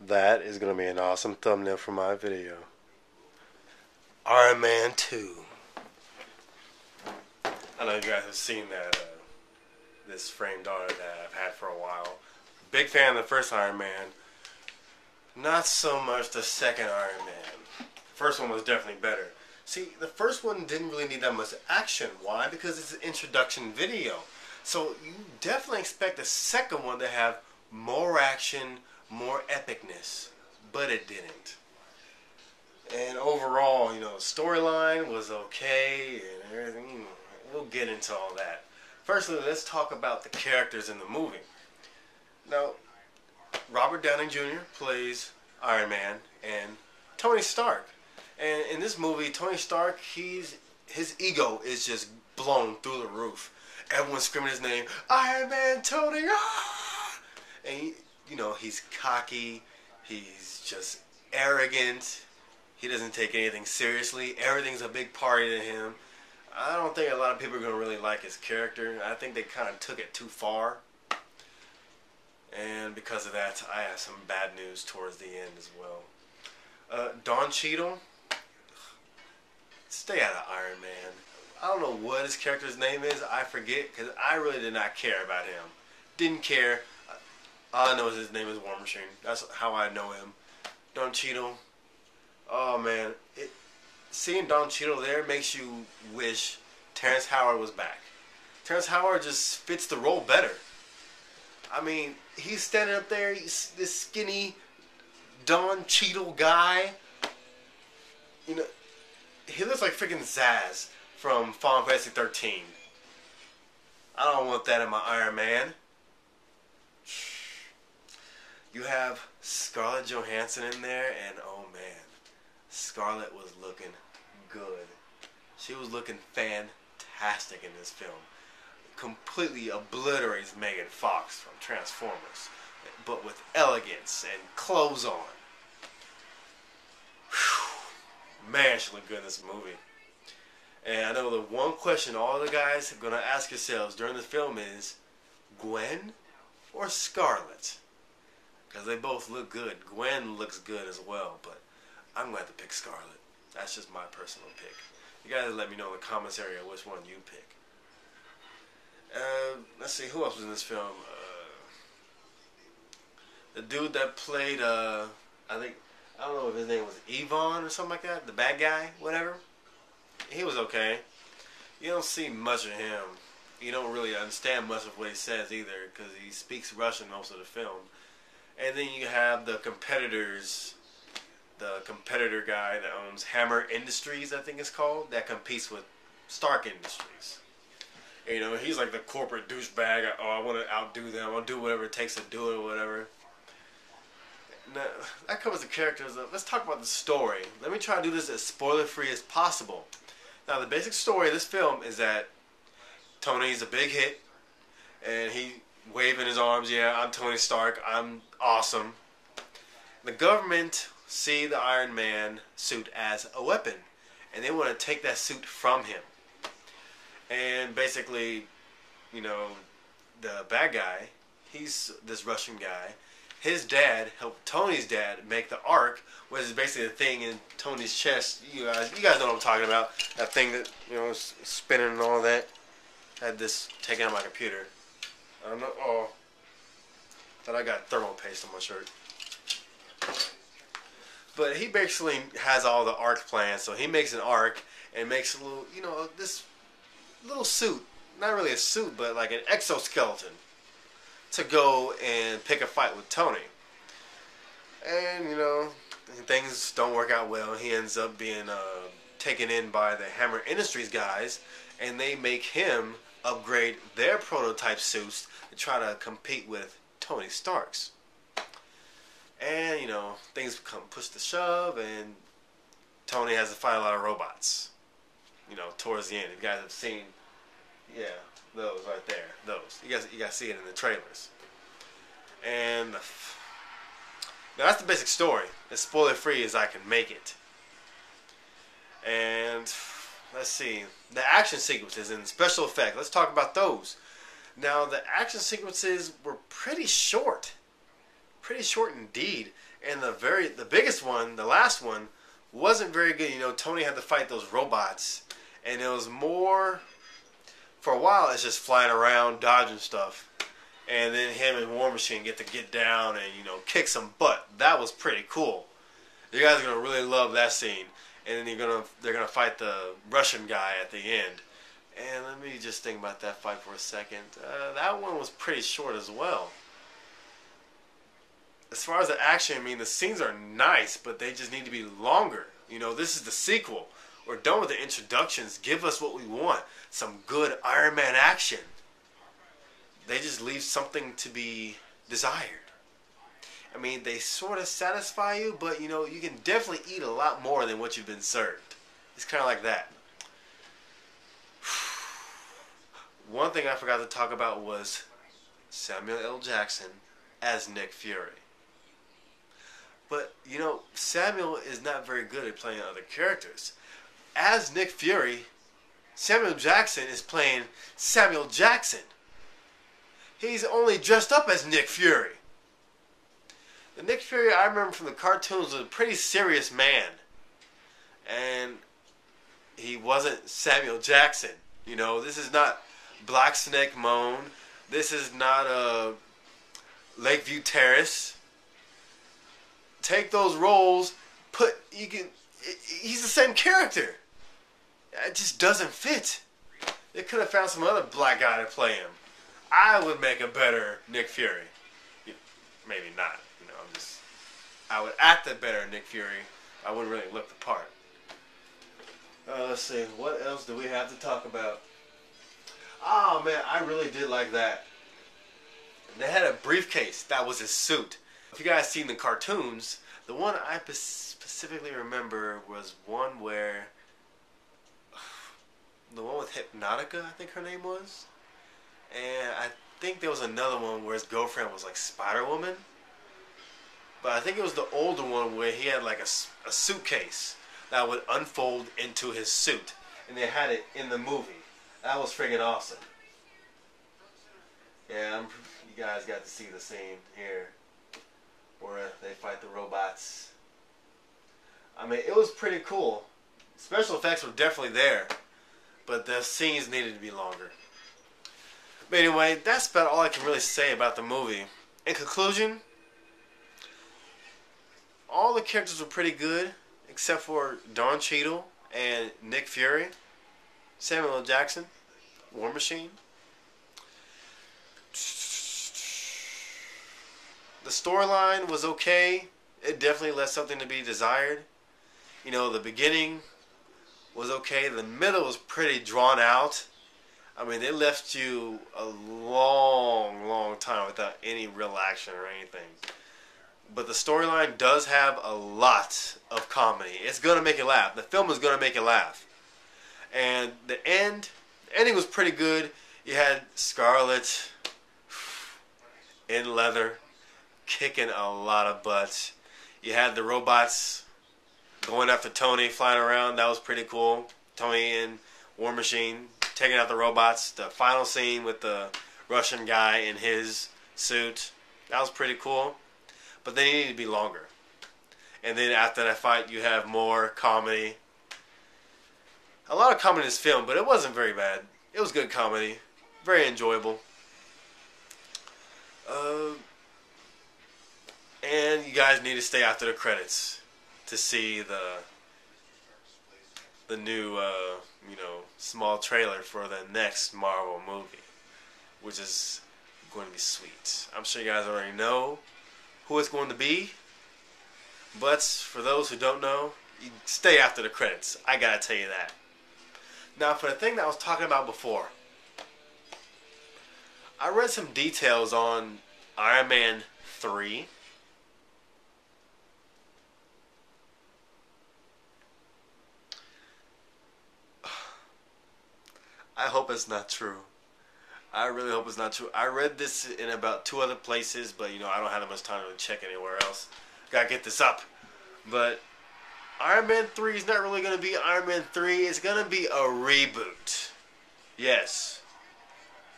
That is going to be an awesome thumbnail for my video. Iron Man 2. I know you guys have seen that, this framed art that I've had for a while. Big fan of the first Iron Man. Not so much the second Iron Man. First one was definitely better. See, the first one didn't really need that much action. Why? Because it's an introduction video. So you definitely expect the second one to have more action, more epicness. But it didn't. And overall, storyline was okay and everything. We'll get into all that. Firstly, let's talk about the characters in the movie. Now, Robert Downey Jr. plays Iron Man and Tony Stark. And in this movie, Tony Stark, his ego is just blown through the roof. Everyone's screaming his name, Iron Man Tony! Ah! And he's cocky. He's just arrogant. He doesn't take anything seriously. Everything's a big party to him. I don't think a lot of people are going to really like his character. I think they kind of took it too far. And because of that, I have some bad news towards the end as well. Don Cheadle, stay out of Iron Man. I don't know what his character's name is. I forget because I really did not care about him. Didn't care. All I know is his name is War Machine. That's how I know him. Don Cheadle. Oh man, seeing Don Cheadle there makes you wish Terrence Howard was back. Terrence Howard just fits the role better. I mean, he's standing up there, this skinny Don Cheadle guy. He looks like freaking Zaz from Final Fantasy 13. I don't want that in my Iron Man. You have Scarlett Johansson in there, and oh man, Scarlett was looking good. She was looking fantastic in this film. Completely obliterates Megan Fox from Transformers, but with elegance and clothes on. Whew. Man, she looked good in this movie. And I know the one question all the guys are going to ask yourselves during the film is, Gwen or Scarlett? Because they both look good. Gwen looks good as well, but I'm going to have to pick Scarlett. That's just my personal pick. You guys let me know in the comments area which one you pick. Let's see, who else was in this film? The dude that played, I don't know if his name was Yvonne or something like that. The bad guy, whatever. He was okay. You don't see much of him. You don't really understand much of what he says either because he speaks Russian most of the film. And then you have the competitors. The competitor guy that owns Hammer Industries, I think it's called, that competes with Stark Industries. And, he's like the corporate douchebag. I want to outdo them. I'll do whatever it takes to do it or whatever. Now, that covers the characters. Let's talk about the story. Let me try to do this as spoiler-free as possible. Now, the basic story of this film is that Tony's a big hit, and he waving his arms, yeah, I'm Tony Stark, I'm awesome. The government see the Iron Man suit as a weapon, and they want to take that suit from him. And basically, the bad guy, he's this Russian guy. His dad helped Tony's dad make the Ark, which is basically the thing in Tony's chest. You guys know what I'm talking about. That thing that is spinning and all that. Had this taken out of my computer. I don't know. Oh, thought I got thermal paste on my shirt. But he basically has all the Ark plans, so he makes an Ark and makes a little, this little suit. Not really a suit, but like an exoskeleton to go and pick a fight with Tony. And, things don't work out well. He ends up being taken in by the Hammer Industries guys, and they make him upgrade their prototype suits to try to compete with Tony Stark's. And, things become push to shove, and Tony has to fight a lot of robots, towards the end. If you guys have seen, yeah, those right there, those. You guys see it in the trailers. And now that's the basic story, as spoiler-free as I can make it. And let's see, the action sequences and special effects. Let's talk about those. Now, the action sequences were pretty short pretty short indeed. And the biggest one, the last one, wasn't very good. You know, Tony had to fight those robots, and it was more, for a while, it's just flying around, dodging stuff. And then him and War Machine get to get down and, you know, kick some butt. That was pretty cool. You guys are gonna really love that scene. And then they're gonna fight the Russian guy at the end. And let me just think about that fight for a second. That one was pretty short as well. As far as the action, I mean, the scenes are nice, but they just need to be longer. You know, this is the sequel. We're done with the introductions. Give us what we want. Some good Iron Man action. They just leave something to be desired. I mean, they sort of satisfy you, but, you know, you can definitely eat a lot more than what you've been served. It's kind of like that. One thing I forgot to talk about was Samuel L. Jackson as Nick Fury. But, you know, Samuel is not very good at playing other characters. As Nick Fury, Samuel Jackson is playing Samuel Jackson. He's only dressed up as Nick Fury. The Nick Fury I remember from the cartoons was a pretty serious man. And he wasn't Samuel Jackson. You know, this is not Black Snake Moan. This is not Lakeview Terrace. Take those roles, he's the same character. It just doesn't fit. They could have found some other black guy to play him. I would make a better Nick Fury. Maybe not. You know, I would act a better Nick Fury. I wouldn't really look the part. Let's see. What else do we have to talk about? Oh man, I really did like that. They had a briefcase that was his suit. If you guys seen the cartoons, the one I specifically remember was one where the one with Hypnotica, I think her name was. And I think there was another one where his girlfriend was like Spider-Woman. But I think it was the older one where he had like a suitcase that would unfold into his suit. And they had it in the movie. That was friggin' awesome. Yeah, you guys got to see the scene here where they fight the robots. I mean, it was pretty cool. Special effects were definitely there, but the scenes needed to be longer. But anyway, that's about all I can really say about the movie. In conclusion, all the characters were pretty good, except for Don Cheadle and Nick Fury, Samuel L. Jackson, War Machine. The storyline was okay. It definitely left something to be desired. You know, the beginning was okay. The middle was pretty drawn out. I mean, they left you a long, long time without any real action or anything. But the storyline does have a lot of comedy. It's going to make you laugh. The film is going to make you laugh. And the ending was pretty good. You had Scarlet in leather, kicking a lot of butts. You had the robots going after Tony, flying around. That was pretty cool. Tony and War Machine taking out the robots. The final scene with the Russian guy in his suit. That was pretty cool. But they needed to be longer. And then after that fight, you have more comedy. A lot of comedy in this film, but it wasn't very bad. It was good comedy. Very enjoyable. And you guys need to stay after the credits to see the new, small trailer for the next Marvel movie, which is going to be sweet. I'm sure you guys already know who it's going to be, but for those who don't know, you stay after the credits. I gotta tell you that. Now, for the thing that I was talking about before, I read some details on Iron Man 3. I hope it's not true. I really hope it's not true. I read this in about 2 other places, but I don't have that much time to check anywhere else. Gotta get this up. But Iron Man 3 is not really going to be Iron Man 3. It's going to be a reboot. Yes.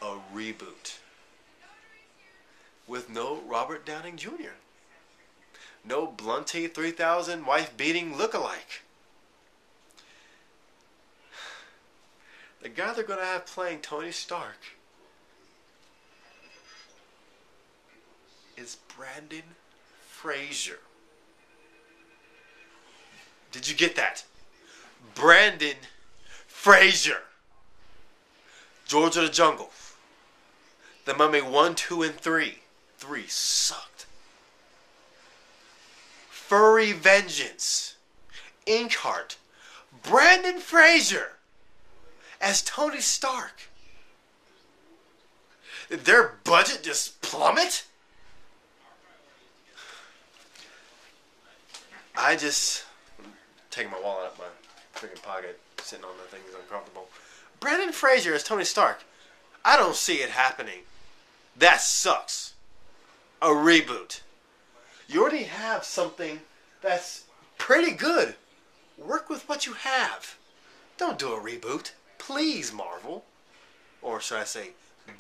A reboot. With no Robert Downing Jr. no Blunty 3000 wife beating lookalike. The guy they're gonna have playing Tony Stark is Brandon Fraser. Did you get that? Brandon Fraser. George of the Jungle. The Mummy 1, 2, and 3. 3 sucked. Furry Vengeance. Inkheart. Brandon Fraser as Tony Stark. Did their budget just plummet? I'm taking my wallet out of my freaking pocket, sitting on the thing is uncomfortable. Brandon Fraser as Tony Stark. I don't see it happening. That sucks. A reboot. You already have something that's pretty good. Work with what you have. Don't do a reboot. Please, Marvel. Or should I say,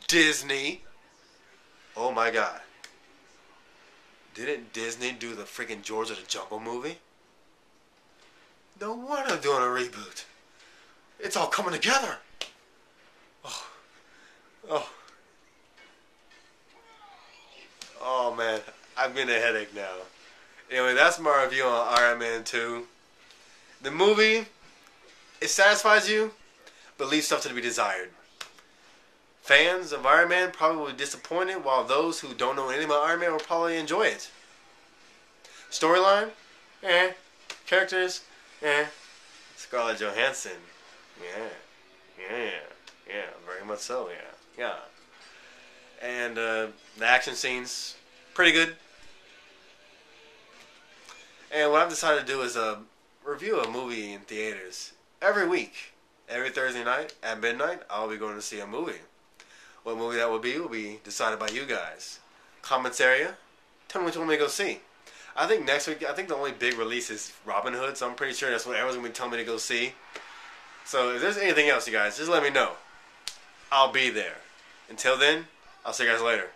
Disney. Oh my God. Didn't Disney do the freaking George of the Jungle movie? No wonder they're doing a reboot. It's all coming together. Oh. Oh man, I'm getting a headache now. Anyway, that's my review on Iron Man 2. The movie, it satisfies you, but leaves stuff to be desired. Fans of Iron Man probably will be disappointed, while those who don't know anything about Iron Man will probably enjoy it. Storyline? Characters? Scarlett Johansson? Yeah, very much so, yeah. And the action scenes, pretty good. And what I've decided to do is review a movie in theaters every week. Every Thursday night at midnight, I'll be going to see a movie. What movie that will be decided by you guys. Comments area, tell me what you want me to go see. I think next week, the only big release is Robin Hood, so I'm pretty sure that's what everyone's going to be telling me to go see. So if there's anything else, you guys, just let me know. I'll be there. Until then, I'll see you guys later.